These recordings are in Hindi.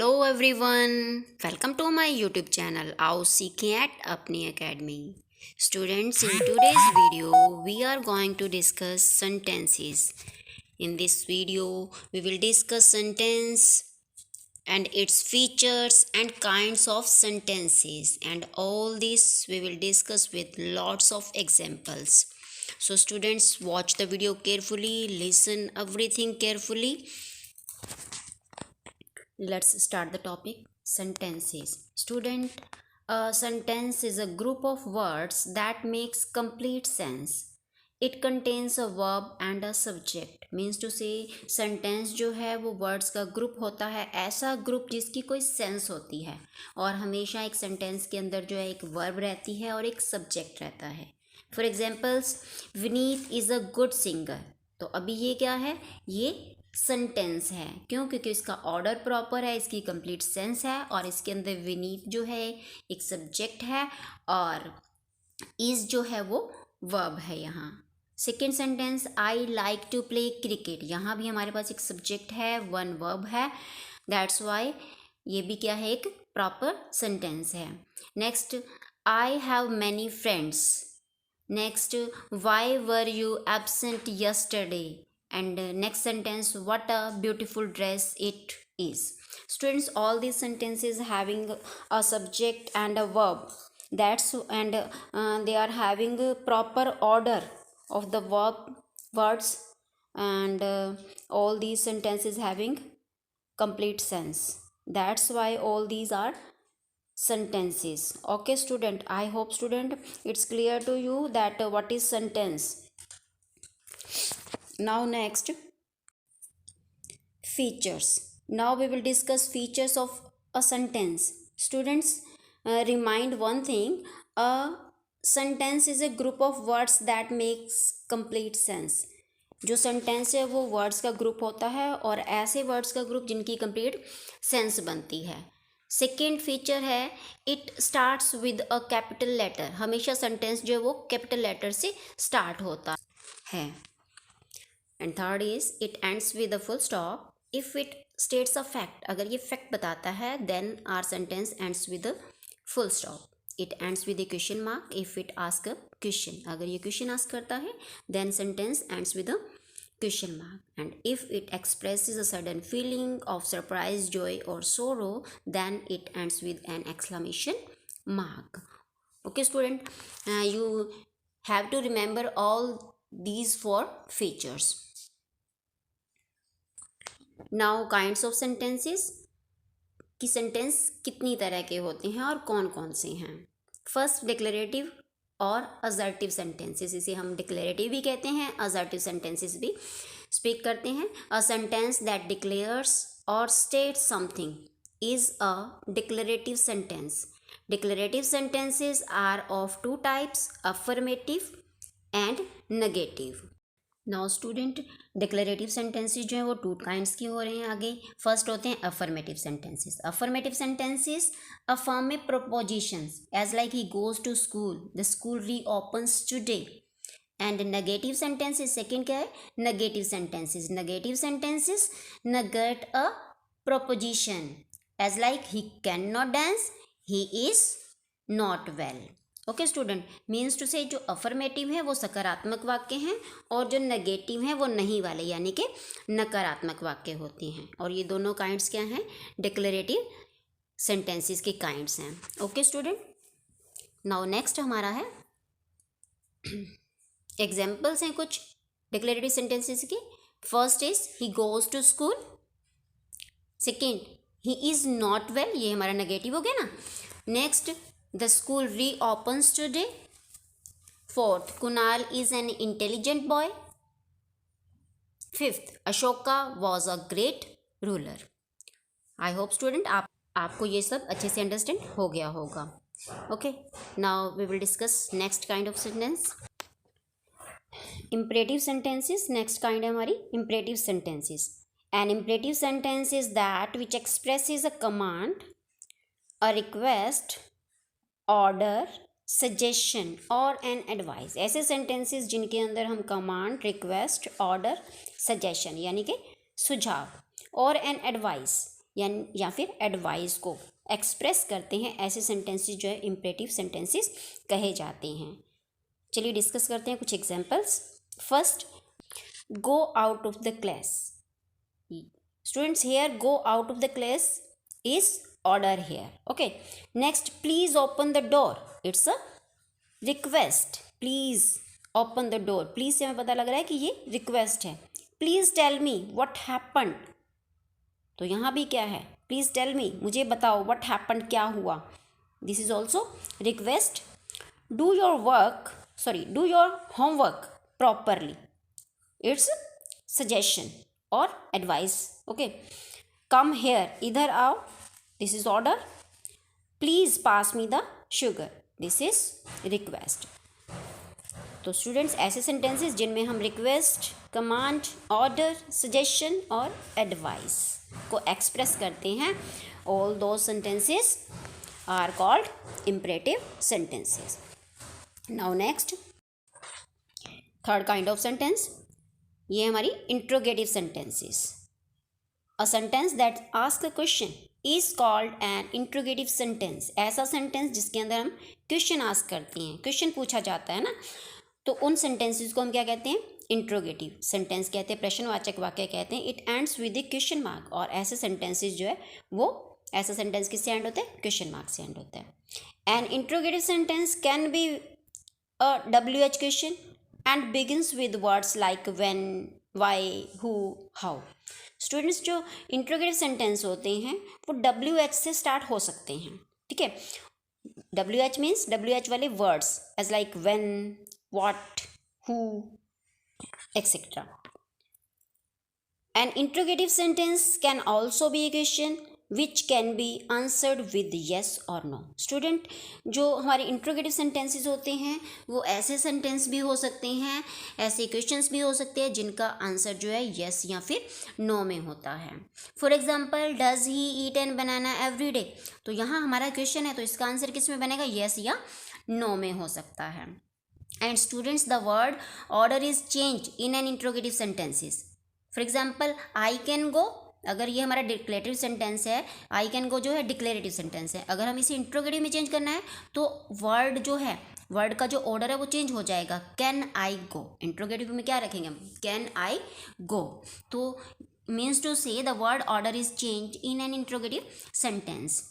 Hello everyone, welcome to my YouTube channel आओ सीखें एट अपनी academy. Students, in today's video we are going to discuss sentences. In this video we will discuss sentence and its features and kinds of sentences, and all this we will discuss with lots of examples. So students, watch the video carefully, listen everything carefully. Let's start the topic. Sentences. Student, a sentence is a group of words that makes complete sense. It contains a verb and a subject. Means to say, sentence जो है वो words का group होता है, ऐसा group जिसकी कोई sense होती है, और हमेशा एक sentence के अंदर जो है एक verb रहती है और एक subject रहता है. For examples, Vineet is a good singer. तो अभी ये क्या है? ये सेंटेंस है। क्यों? क्योंकि इसका ऑर्डर प्रॉपर है, इसकी कंप्लीट सेंस है, और इसके अंदर विनीत जो है एक सब्जेक्ट है और इज जो है वो वर्ब है यहाँ. Second sentence, I like to play cricket. यहाँ भी हमारे पास एक सब्जेक्ट है, वन वर्ब है, दैट्स वाई ये भी क्या है, एक प्रॉपर सेंटेंस है. Next, I have many friends. Next, why were you absent yesterday. And next sentence, what a beautiful dress it is. Students, all these sentences having a subject and a verb, they are having a proper order of the words, and all these sentences having complete sense. That's why all these are sentences. Okay student, I hope student it's clear to you that what is sentence. Now next, features. Now we will discuss features of a sentence. Students, remind one thing, a sentence is a group of words that makes complete sense. जो सेंटेंस है वो वर्ड्स का ग्रुप होता है, और ऐसे वर्ड्स का ग्रुप जिनकी कंप्लीट सेंस बनती है. सेकेंड फीचर है, it starts with a capital letter. हमेशा सेंटेंस जो है वो कैपिटल लेटर से स्टार्ट होता है. And third is, it ends with a full stop. If it states a fact, अगर ये फैक्ट बताता है, then our sentence ends with a full stop. It ends with a question mark if it ask a question. अगर ये क्वेश्चन आस्क करता है, then sentence ends with a question mark. And if it expresses a sudden feeling of surprise, joy और sorrow, then it ends with an exclamation mark. Okay student, you have to remember all these four features. Now kinds of sentences, कि सेंटेंस कितनी तरह के होते हैं और कौन कौन से हैं. फर्स्ट, डिक्लेरेटिव और असर्टिव सेंटेंसेस. इसे हम डिक्लेरेटिव भी कहते हैं, असर्टिव सेंटेंसेस भी स्पीक करते हैं. अ सेंटेंस दैट डिक्लेयर्स और state something is a declarative sentence. Declarative sentences are of two types, affirmative and negative. Now student, declarative sentences जो है वो टू काइंड्स की हो रहे हैं आगे. फर्स्ट होते हैं affirmative sentences. Affirmative sentences affirm में propositions, as like he goes to school, the school reopens today. And negative sentences, second क्या है, negative sentences. Negative sentences negate a proposition, as like he can not dance, he is not well. Okay student, means to say जो अफर्मेटिव है वो सकारात्मक वाक्य हैं, और जो नेगेटिव हैं वो नहीं वाले यानी कि नकारात्मक वाक्य होते हैं. और ये दोनों काइंड्स क्या हैं, डिक्लेरेटिव सेंटेंसेस के काइंड्स हैं. ओके स्टूडेंट, नाउ नेक्स्ट हमारा है एग्जाम्पल्स हैं कुछ डिक्लेरेटिव सेंटेंसेस के. First is he goes to school. Second, he is not well, ये हमारा नेगेटिव हो गया ना. Next, the school reopens today. Fourth, Kunal is an intelligent boy. Fifth, Ashoka was a great ruler. I hope student आपको ये सब अच्छे से अंडरस्टैंड हो गया होगा. Okay, now we will discuss next kind of sentence, imperative sentences. Next kind है हमारी imperative sentences. An imperative sentence is that which expresses a command, a request, order, suggestion और एन एडवाइस. ऐसे सेंटेंसेस जिनके अंदर हम कमांड, रिक्वेस्ट, ऑर्डर, सजेशन यानी कि सुझाव और एन एडवाइस या फिर एडवाइस को एक्सप्रेस करते हैं, ऐसे सेंटेंसेस जो है इम्परेटिव सेंटेंसेस कहे जाते हैं। चलिए डिस्कस करते हैं कुछ examples. First, go out of the class. Students, here go out of the class is order here. Okay, next, please open the door, it's a request. Please open the door, please से हमें पता लग रहा है कि ये रिक्वेस्ट है। Please tell me what happened, तो यहाँ भी क्या है, प्लीज टेल मी, मुझे बताओ, व्हाट हैपेंड, क्या हुआ, this is also request. Do your homework properly, it's suggestion और एडवाइस। ओके, कम हेयर, इधर आओ, this is order. Please pass me the sugar, this is request. तो स्टूडेंट्स, ऐसे सेंटेंसेस जिनमें हम रिक्वेस्ट, कमांड, ऑर्डर, सजेशन और एडवाइस को एक्सप्रेस करते हैं, all those sentences are called imperative sentences. Now next, third kind of sentence, ये हमारी interrogative sentences. A sentence that ask a question is called an interrogative sentence. ऐसा सेंटेंस जिसके अंदर हम क्वेश्चन आस्क करते हैं, क्वेश्चन पूछा जाता है ना, तो उन सेंटेंसेस को हम क्या कहते हैं, इंट्रोगेटिव सेंटेंस कहते हैं, प्रश्नवाचक वाक्य कहते हैं। It ends with the question mark, और ऐसे सेंटेंसेस जो है वो, ऐसा सेंटेंस किससे एंड होता है, क्वेश्चन मार्क से एंड होता है। An interrogative sentence can be a WH question and begins with words like when, why, who, how. Students, जो इंट्रोगेटिव सेंटेंस होते हैं वो WH से स्टार्ट हो सकते हैं, ठीक है। WH मीन्स WH वाले words as like when, what, who, etcetera. An interrogative sentence can also be a question which can be answered with yes or no. Student, जो हमारे इंट्रोगेटिव सेंटेंसेस होते हैं वो ऐसे सेंटेंस भी हो सकते हैं, ऐसे क्वेश्चंस भी हो सकते हैं जिनका आंसर जो है यस या फिर नो में होता है। For example, does he eat an banana every day, तो यहाँ हमारा क्वेश्चन है तो इसका आंसर किस में बनेगा, यस या नो में हो सकता है। And students, the word order is change in an interrogative sentences. For example, I can go, अगर ये हमारा डिक्लेरेटिव सेंटेंस है, आई कैन गो जो है डिक्लेरेटिव सेंटेंस है, अगर हम इसे इंट्रोगेटिव में चेंज करना है तो वर्ड जो है, वर्ड का जो ऑर्डर है वो चेंज हो जाएगा। कैन आई गो, इंट्रोगेटिव में क्या रखेंगे हम, कैन आई गो। तो मीन्स टू से the word order is change in an interrogative sentence.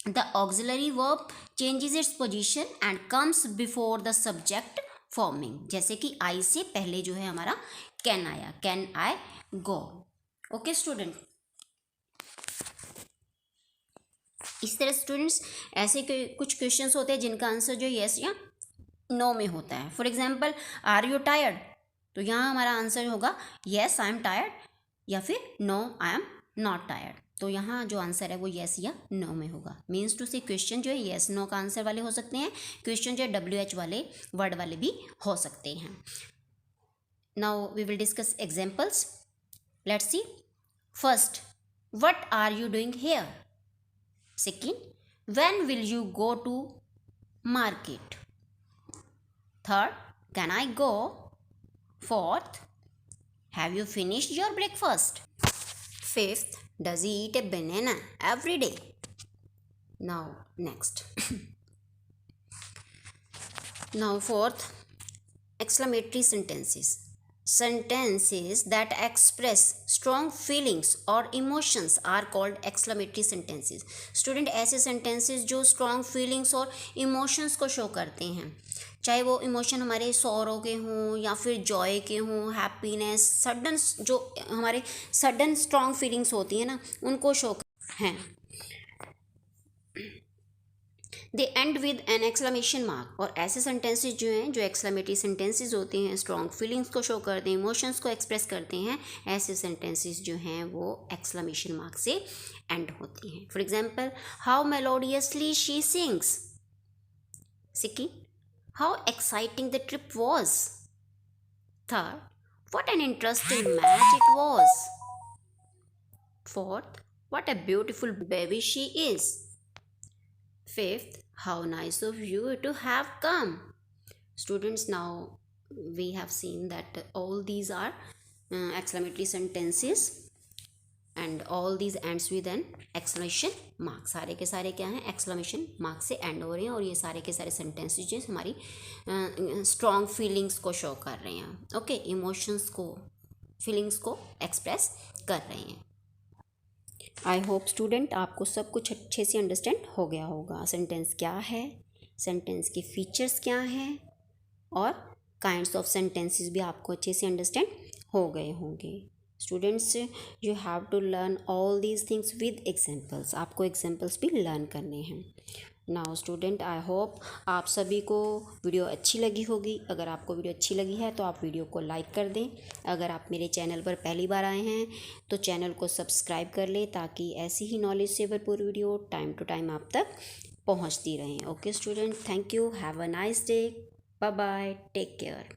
The auxiliary verb changes its position and comes before the subject forming, जैसे कि आई से पहले जो है हमारा कैन आया, can I go. Okay student, इस तरह स्टूडेंट्स ऐसे कुछ क्वेश्चंस होते हैं जिनका आंसर जो यस या नो में होता है। For example, are you tired, तो यहाँ हमारा आंसर होगा येस आई एम टायर्ड या फिर no I am not tired. तो यहाँ जो आंसर है वो येस या नो में होगा। मीन्स टू से क्वेश्चन जो है येस नो का आंसर वाले हो सकते हैं, क्वेश्चन जो है WH वाले वर्ड वाले भी हो सकते हैं। Now we will discuss examples. Let's see. First, what are you doing here? Second, when will you go to market? Third, can I go? Fourth, have you finished your breakfast? Fifth, does he eat a banana every day? Now, next. Now, fourth, exclamatory sentences. Sentences that express strong feelings or emotions are called exclamatory sentences. Student, ऐसे sentences जो strong feelings और emotions को show करते हैं, चाहे वो इमोशन हमारे सौरों के हों या फिर जॉय के हों, हैप्पीनेस, सडन, जो हमारे सडन स्ट्रॉन्ग फीलिंग्स होती हैं ना, उनको शो हैं। They end with an exclamation mark, और ऐसे सेंटेंसेस जो हैं, जो एक्सक्लेमेटरी सेंटेंसेस होते हैं, स्ट्रॉन्ग फीलिंग्स को शो करते हैं, इमोशंस को एक्सप्रेस करते हैं, ऐसे सेंटेंसेस जो हैं वो एक्सक्लेमेशन मार्क से एंड होती हैं। For example, how melodiously she sings. Second, how exciting the trip was. Third, what an interesting match it was. Fourth, what a beautiful baby she is. Fifth, how nice of you to have come. Students, now we have seen that all these are exclamatory sentences, and all these ends with an exclamation mark. सारे के सारे क्या हैं, एक्सक्लेमेशन मार्क से एंड हो रहे हैं, और ये सारे के सारे सेंटेंसेस जो हमारी स्ट्रॉन्ग फीलिंग्स को शो कर रहे हैं, ओके, इमोशंस को, फीलिंग्स को एक्सप्रेस कर रहे हैं। आई होप स्टूडेंट आपको सब कुछ अच्छे से अंडरस्टैंड हो गया होगा। सेंटेंस क्या है, सेंटेंस के फीचर्स क्या हैं, और काइंड्स ऑफ सेंटेंसेस भी आपको अच्छे से अंडरस्टैंड हो गए होंगे। Students, you have to learn all these things with examples. आपको एग्जांपल्स भी लर्न करने हैं। नाउ स्टूडेंट, आई होप आप सभी को वीडियो अच्छी लगी होगी। अगर आपको वीडियो अच्छी लगी है तो आप वीडियो को लाइक कर दें। अगर आप मेरे चैनल पर पहली बार आए हैं तो चैनल को सब्सक्राइब कर लें, ताकि ऐसी ही नॉलेज से भरपूर वीडियो टाइम टू टाइम आप तक पहुंचती रहें। Okay student, thank you, have a nice day, bye bye, take care.